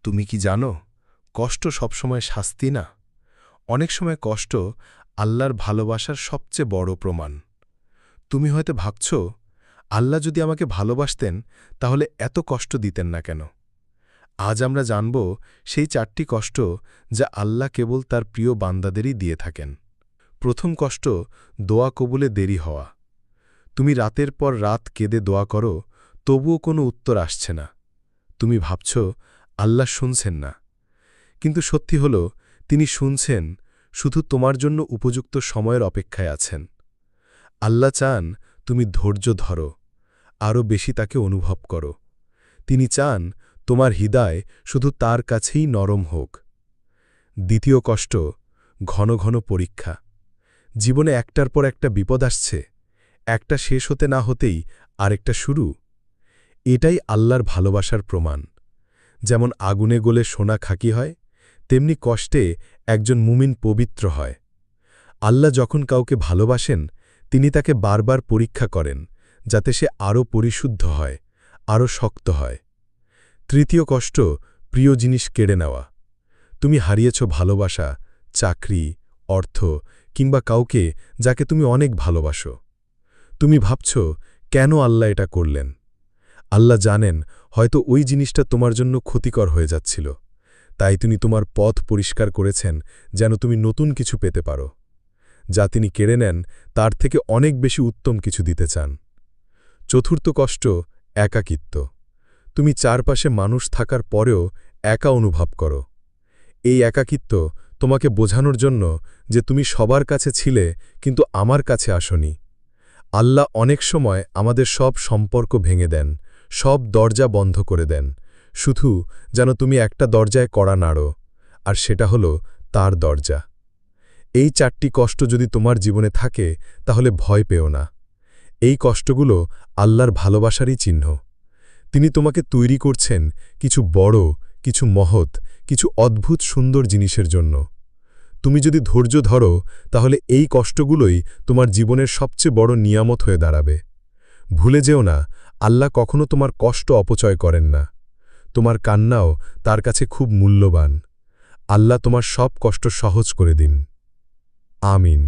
তুমি কি জানো কষ্ট সবসময় শাস্তি না? অনেক সময় কষ্ট আল্লাহর ভালোবাসার সবচেয়ে বড় প্রমাণ। তুমি হয়তো ভাবছ, আল্লাহ যদি আমাকে ভালোবাসতেন তাহলে এত কষ্ট দিতেন না কেন? আজ আমরা জানব সেই 4টি কষ্ট যা আল্লাহ কেবল তার প্রিয় বান্দাদেরই দিয়ে থাকেন। প্রথম কষ্ট, দোয়া কবুলে দেরি হওয়া। তুমি রাতের পর রাত কেঁদে দোয়া করো, তবুও কোনো উত্তর আসছে না। তুমি ভাবছ আল্লাহ শুনছেন না, কিন্তু সত্যি হল তিনি শুনছেন, শুধু তোমার জন্য উপযুক্ত সময়ের অপেক্ষায় আছেন। আল্লাহ চান তুমি ধৈর্য ধরো, আরও বেশি তাকে অনুভব করো। তিনি চান তোমার হৃদয় শুধু তার কাছেই নরম হোক। দ্বিতীয় কষ্ট, ঘন ঘন পরীক্ষা। জীবনে একটার পর একটা বিপদ আসছে, একটা শেষ হতে না হতেই আরেকটা শুরু। এটাই আল্লাহর ভালোবাসার প্রমাণ। যেমন আগুনে গলে সোনা খাঁটি হয়, তেমনি কষ্টে একজন মুমিন পবিত্র হয়। আল্লাহ যখন কাউকে ভালোবাসেন, তিনি তাকে বারবার পরীক্ষা করেন, যাতে সে আরও পরিশুদ্ধ হয়, আরও শক্ত হয়। তৃতীয় কষ্ট, প্রিয় জিনিস কেড়ে নেওয়া। তুমি হারিয়েছ ভালোবাসা, চাকরি, অর্থ কিংবা কাউকে যাকে তুমি অনেক ভালোবাসো। তুমি ভাবছ, কেন আল্লাহ এটা করলেন? আল্লাহ জানেন হয়তো ওই জিনিসটা তোমার জন্য ক্ষতিকর হয়ে যাচ্ছিল, তাই তিনি তোমার পথ পরিষ্কার করেছেন যেন তুমি নতুন কিছু পেতে পারো। যা তিনি কেড়ে নেন তার থেকে অনেক বেশি উত্তম কিছু দিতে চান। চতুর্থ কষ্ট, একাকিত্ব। তুমি চারপাশে মানুষ থাকার পরেও একা অনুভব করো। এই একাকিত্ব তোমাকে বোঝানোর জন্য যে তুমি সবার কাছে ছিলে কিন্তু আমার কাছে আসনি। আল্লাহ অনেক সময় আমাদের সব সম্পর্ক ভেঙে দেন, সব দরজা বন্ধ করে দেন, শুধু যেন তুমি একটা দরজায় কড়া নাড়ো, আর সেটা হলো তার দরজা। এই 4টি কষ্ট যদি তোমার জীবনে থাকে তাহলে ভয় পেও না। এই কষ্টগুলো আল্লাহর ভালোবাসারই চিহ্ন। তিনি তোমাকে তৈরি করছেন কিছু বড়, কিছু মহৎ, কিছু অদ্ভুত সুন্দর জিনিসের জন্য। তুমি যদি ধৈর্য ধরো তাহলে এই কষ্টগুলোই তোমার জীবনের সবচেয়ে বড় নিয়ামত হয়ে দাঁড়াবে। ভুলে যেও না, আল্লাহ কখনো তোমার কষ্ট অপচয় করেন না। তোমার কান্নাও তার কাছে খুব মূল্যবান। আল্লাহ তোমার সব কষ্ট সহজ করে দিন। আমিন।